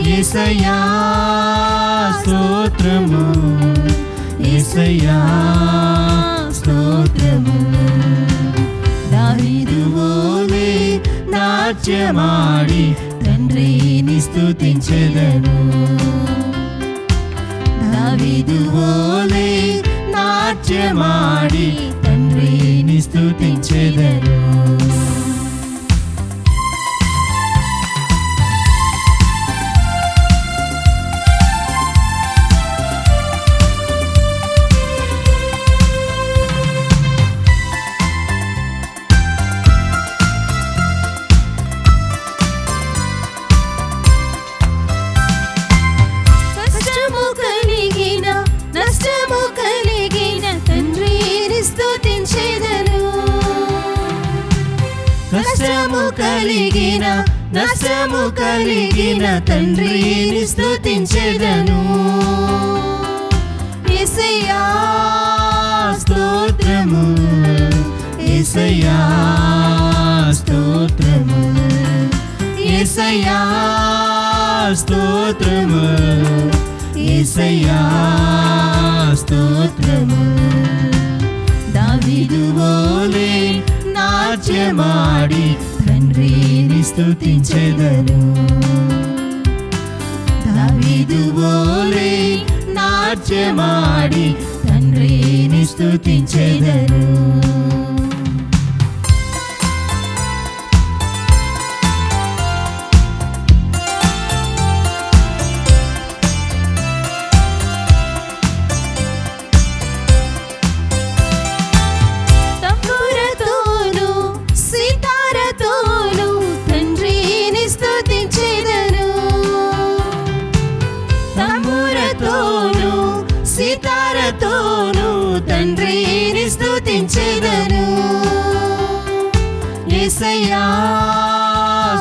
Speaker 1: యేసయ్యా స్తోత్రము యేసయ్యా స్తోత్రము దావీదు వోలే నాట్యమాడి తండ్రిని స్తుతించెదను దావీదు వోలే నాట్యమాడి తండ్రిని స్తుతించెదను
Speaker 2: నష్టము కలిగిన తండ్రిని స్తుతించెదను కష్టము కలిగిన నష్టము కలిగిన తండ్రిని స్తుతించెదను యేసయ్యా
Speaker 1: స్తోత్రము యేసయ్యా స్తోత్రము యేసయ్యా స్తోత్రము యేసయ్యా స్తోత్రము దావీదు వోలే నాట్యమాడి తండ్రిని స్తుతించెదను దావీదు వోలే నాట్యమాడి తండ్రిని స్తుతించెదను సితారతోను తండ్రిని స్తుతించెదను యేసయ్యా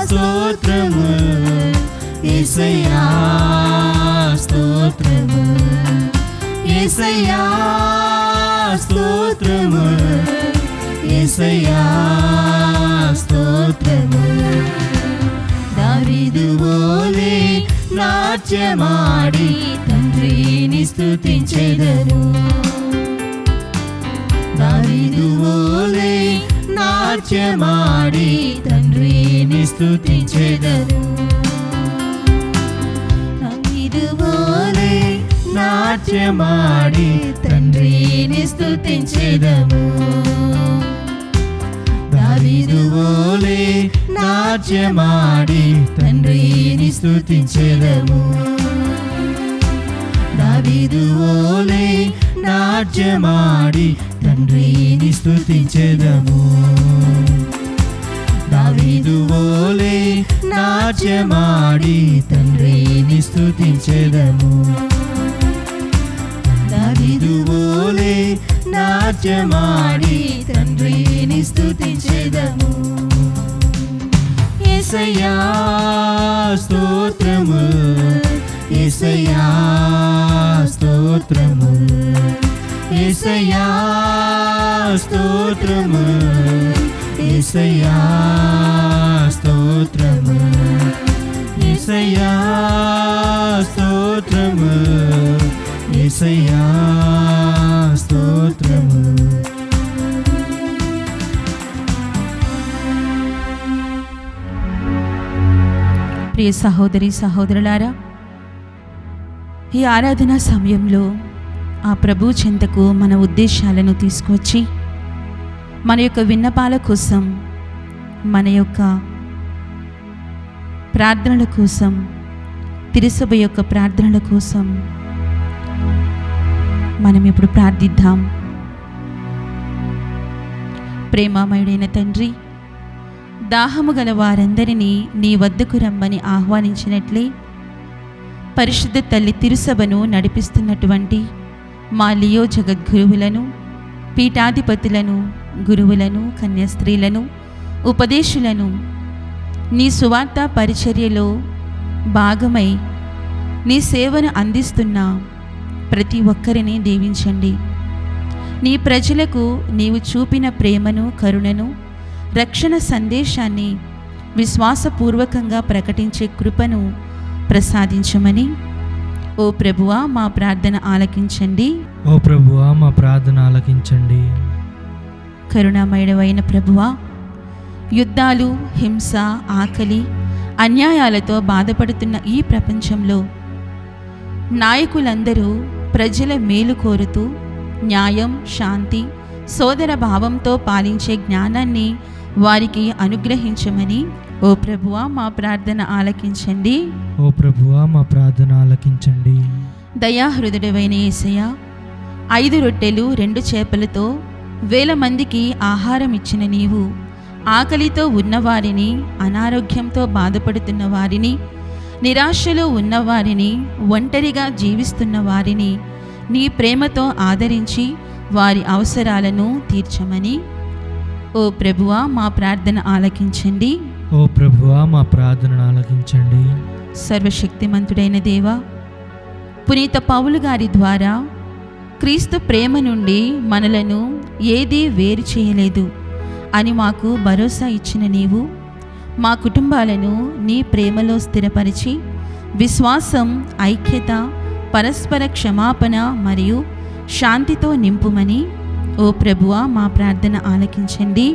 Speaker 1: స్తోత్రము యేసయ్యా స్తోత్రము యేసయ్యా స్తోత్రము యేసయ్యా స్తోత్రము దావీదు వోలే నాట్యమాడి తండ్రిని స్తుతించెదను దావీదు వోలే నాట్యమాడి తండ్రిని స్తుతించెదను దావీదు వోలే నాట్యమాడి తండ్రిని స్తుతించెదము దావీదు వోలే నాట్యమాడి తండ్రిని స్తుతించెదము దావీదు వోలే నాట్యమాడి తండ్రిని స్తుతించెదము దావీదు వోలే నాట్యమాడి తండ్రిని స్తుతించెదము దావీదు వోలే నాట్యమాడి తండ్రిని స్తుతించెదము యేసయ్యా స్తోత్రము యేసయ్యా స్తోత్రము యేసయ్యా స్తోత్రము యేసయ్యా స్తోత్రము యేసయ్యా స్తోత్రము యేసయ్యా స్తోత్రము
Speaker 4: ప్రియ సహోదరి సహోదరులారా, ఈ ఆరాధన సమయంలో ఆ ప్రభు చెంతకు మన ఉద్దేశాలను తీసుకువచ్చి మన యొక్క విన్నపాల కోసం, మన యొక్క ప్రార్థనల కోసం, తిరుసభ యొక్క ప్రార్థనల కోసం మనం ఇప్పుడు ప్రార్థిద్దాం. ప్రేమమయుడైన తండ్రి, దాహము గల వారందరినీ నీ వద్దకు రమ్మని ఆహ్వానించినట్లే పరిశుద్ధ తల్లి తిరుసభను నడిపిస్తున్నటువంటి మా లియో జగద్గురువులను, పీఠాధిపతులను, గురువులను, కన్యాస్త్రీలను, ఉపదేశులను నీ సువార్త పరిచర్యలో భాగమై నీ సేవను అందిస్తున్న ప్రతి ఒక్కరిని దీవించండి. నీ ప్రజలకు నీవు చూపిన ప్రేమను, కరుణను, రక్షణ సందేశాన్ని విశ్వాసపూర్వకంగా ప్రకటించే కృపను ప్రసాదించమని ఓ ప్రభువా మా ప్రార్థన ఆలకించండి.
Speaker 1: ఓ ప్రభువా మా ప్రార్థన ఆలకించండి.
Speaker 4: కరుణామయుడవైన ప్రభువా, యుద్ధాలు, హింస, ఆకలి, అన్యాయాలతో బాధపడుతున్న ఈ ప్రపంచంలో నాయకులందరూ ప్రజల మేలు కోరుతూ న్యాయం, శాంతి, సోదర భావంతో పాలించే జ్ఞానాన్ని వారికి అనుగ్రహించమని ఓ ప్రభువా మా ప్రార్థన ఆలకించండి.
Speaker 1: ఓ ప్రభువా మా ప్రార్థన ఆలకించండి.
Speaker 4: దయాహృదయుడైన యేసయ్య, 5 రొట్టెలు 2 చేపలతో 1000 మందికి ఆహారం ఇచ్చిన నీవు ఆకలితో ఉన్నవారిని, అనారోగ్యంతో బాధపడుతున్న వారిని, నిరాశలో ఉన్నవారిని, ఒంటరిగా జీవిస్తున్న వారిని నీ ప్రేమతో ఆదరించి వారి అవసరాలను తీర్చమని ఓ ప్రభువా మా ప్రార్థన ఆలకించండి.
Speaker 1: ఓ ప్రభువా మా ప్రార్థన ఆలకించండి.
Speaker 4: సర్వశక్తిమంతుడైన దేవా, పునీత పౌలు గారి ద్వారా క్రీస్తు ప్రేమ నుండి మనలను ఏదీ వేరు చేయలేదు అని మాకు భరోసా ఇచ్చిన నీవు మా కుటుంబాలను నీ ప్రేమలో స్థిరపరిచి విశ్వాసం, ఐక్యత, పరస్పర క్షమాపణ మరియు శాంతితో నింపుమని ఓ ప్రభువా మా ప్రార్థన ఆలకించండి.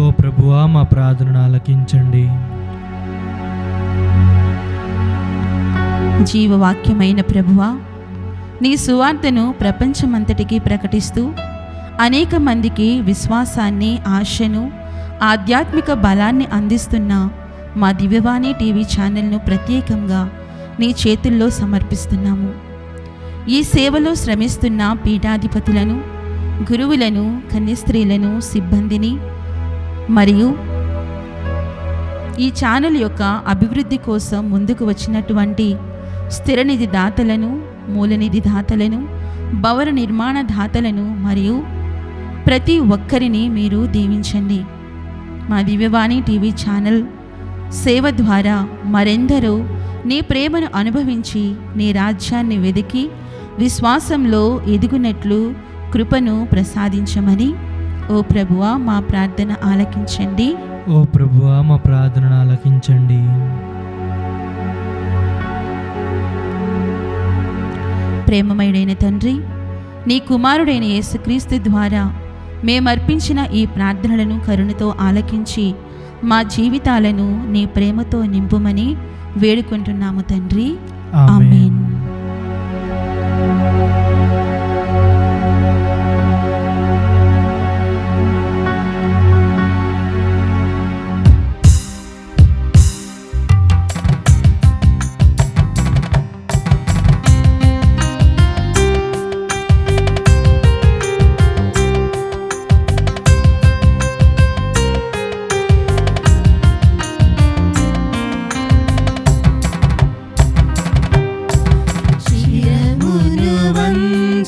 Speaker 1: ఓ ప్రభువా మా ప్రార్థన ఆలకించండి.
Speaker 4: జీవవాక్యమైన ప్రభువా, నీ సువార్తను ప్రపంచమంతటికీ ప్రకటిస్తూ అనేక మందికి విశ్వాసాన్ని, ఆశను, ఆధ్యాత్మిక బలాన్ని అందిస్తున్న మా దివ్యవాణి టీవీ ఛానల్ను ప్రత్యేకంగా నీ చేతుల్లో సమర్పిస్తున్నాము. ఈ సేవలో శ్రమిస్తున్న పీఠాధిపతులను, గురువులను, కన్యస్త్రీలను, సిబ్బందిని మరియు ఈ ఛానల్ యొక్క అభివృద్ధి కోసం ముందుకు వచ్చినటువంటి స్థిరనిధి దాతలను, మూలనిధి దాతలను, భవన నిర్మాణ దాతలను మరియు ప్రతి ఒక్కరిని మీరు దీవించండి. మా దివ్యవాణి టీవీ ఛానల్ సేవ ద్వారా మరెందరో నీ ప్రేమను అనుభవించి నీ రాజ్యాన్ని వెదికి విశ్వాసంలో ఎదుగునట్లు కృపను ప్రసాదించమని ఓ ప్రభువా మా ప్రార్థన ఆలకించండి.
Speaker 1: ఓ ప్రభువా మా ప్రార్థన ఆలకించండి.
Speaker 4: ప్రేమమయుడైన తండ్రి, నీ కుమారుడైన యేసుక్రీస్తు ద్వారా మేమర్పించిన ఈ ప్రార్థనలను కరుణతో ఆలకించి మా జీవితాలను నీ ప్రేమతో నింపుమని వేడుకుంటున్నాము తండ్రి. ఆమేన్.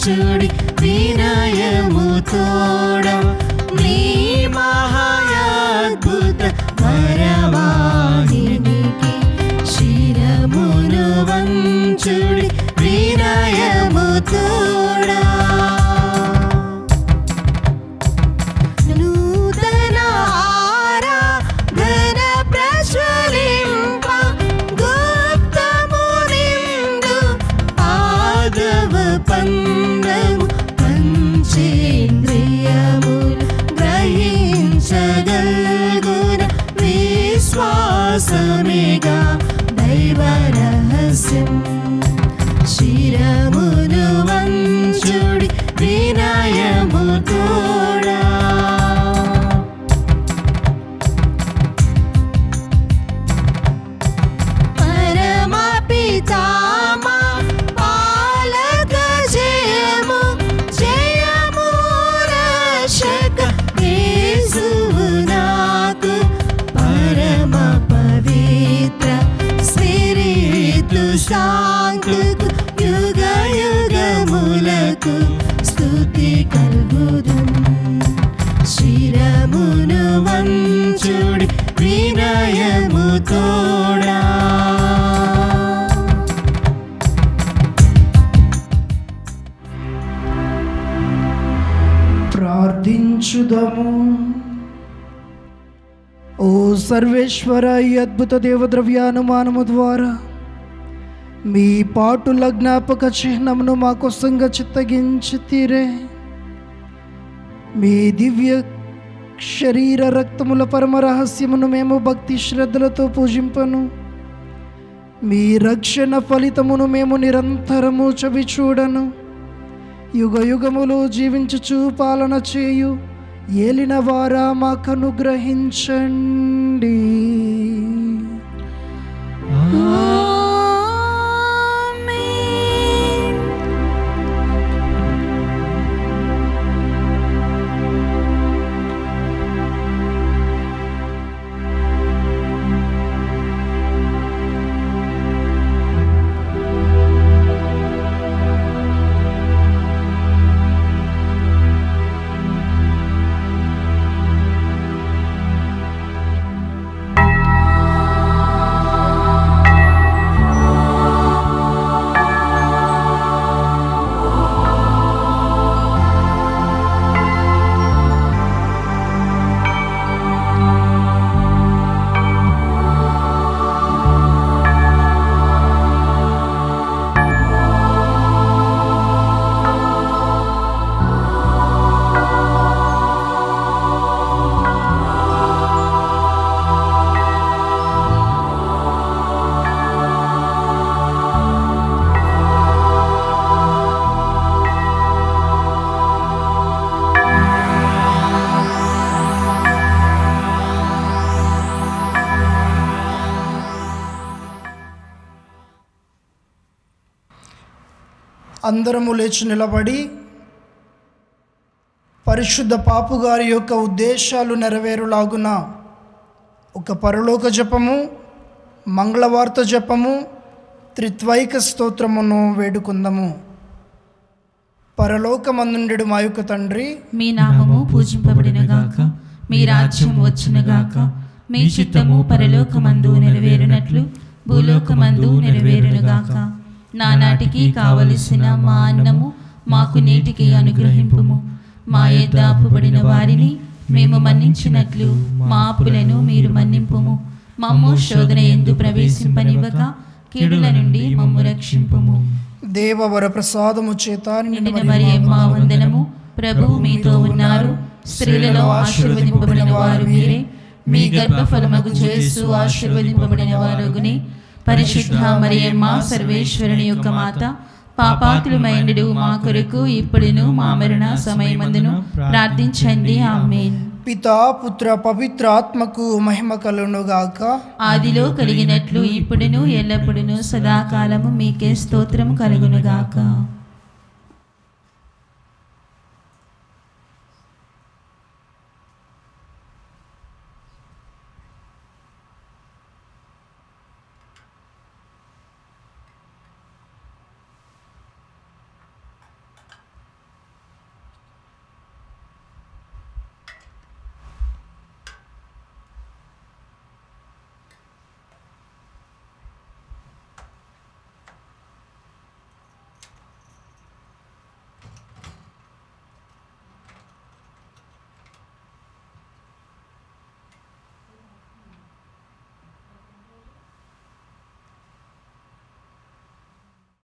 Speaker 2: చూడి వినయము తోడ నీ మహాద్భుత వరవాహినికి శిరమును వంచుడి వినయము తోడ నూతన ఆరాధన ప్రజ్వలింప గుప్తము నిండు ఆదవ పందము పంచేంద్రియములు గ్రహించగల్గున విశ్వాసమేగా దైవ రహస్యం శిరమును వంచుడి వినయము తోడా పరమ పితామా పాలక జయము జయము రక్షక యేసువు నాకు పరమ పవిత్ర స్పిరితు శాంతుకు యుగ యుగములకు స్తుతి కల్గుదున్ శిరమును వంచుడి వినయము తోడా
Speaker 3: ప్రార్థించుదము. ఓ సర్వేశ్వర, ఈ అద్భుత దేవద్రవ్యానుమానము ద్వారా మీ పాటుల జ్ఞాపక చిహ్నమును మా కోసంగా చిత్తగించి తీరే. మీ దివ్య శరీర రక్తముల పరమ రహస్యమును మేము భక్తి శ్రద్ధలతో పూజింపను. మీ రక్షణ ఫలితమును మేము నిరంతరము చవి చూడను. యుగ యుగములు జీవించుచు పాలన చేయు ఏలిన వారా మాకు అనుగ్రహించండి. అందరము లేచి నిలబడి పరిశుద్ధ పాపుగారి యొక్క ఉద్దేశాలు నెరవేరులాగున ఒక పరలోక జపము, మంగళవార్త జపము, త్రిత్వైక స్తోత్రమును వేడుకుందాము. పరలోకమందుండెడు మా యొక్క తండ్రి,
Speaker 4: మీ నామము పూజింపబడినగాక, మీ రాజ్యం వచ్చునుగాక, మీ చిత్తము పరలోకమందు నెరవేరునట్లు భూలోకమందు నెరవేరునుగాక. నానాటికి కావలసిన మా అన్నము మాకు నేటికి అనుగ్రహింపుము. మా యొద్ద అప్పుబడిన వారిని మేము మన్నించినట్లు మా అప్పులను మీరు మన్నింపుము. మమ్ము శోధన యందు ప్రవేశింపనివ్వక కీడుల నుండి మమ్ము రక్షింపుము.
Speaker 3: దేవవర ప్రసాదము చేత
Speaker 4: నిండిన మరియమ్మ వందనము. ప్రభువు మీతో ఉన్నారు. స్త్రీలలో ఆశీర్వదింపబడిన వారు మీరే. మీ గర్భఫలమగు యేసు ఆశీర్వదింపబడిన వారగునే. పరిశుద్ధ మరియమ్మ సర్వేశ్వరుని యొక్క మాత, పాపాతులమైనడు మా కొరకు ఇప్పుడును మా మరణ సమయమందును ప్రార్థించండి. ఆమేన్.
Speaker 3: పితా పుత్ర పవిత్ర ఆత్మకు మహిమ కలుగునుగాక.
Speaker 4: ఆదిలో కలిగినట్లు ఇప్పుడును ఎల్లప్పుడును సదాకాలము మీకే స్తోత్రం కలుగునుగాక.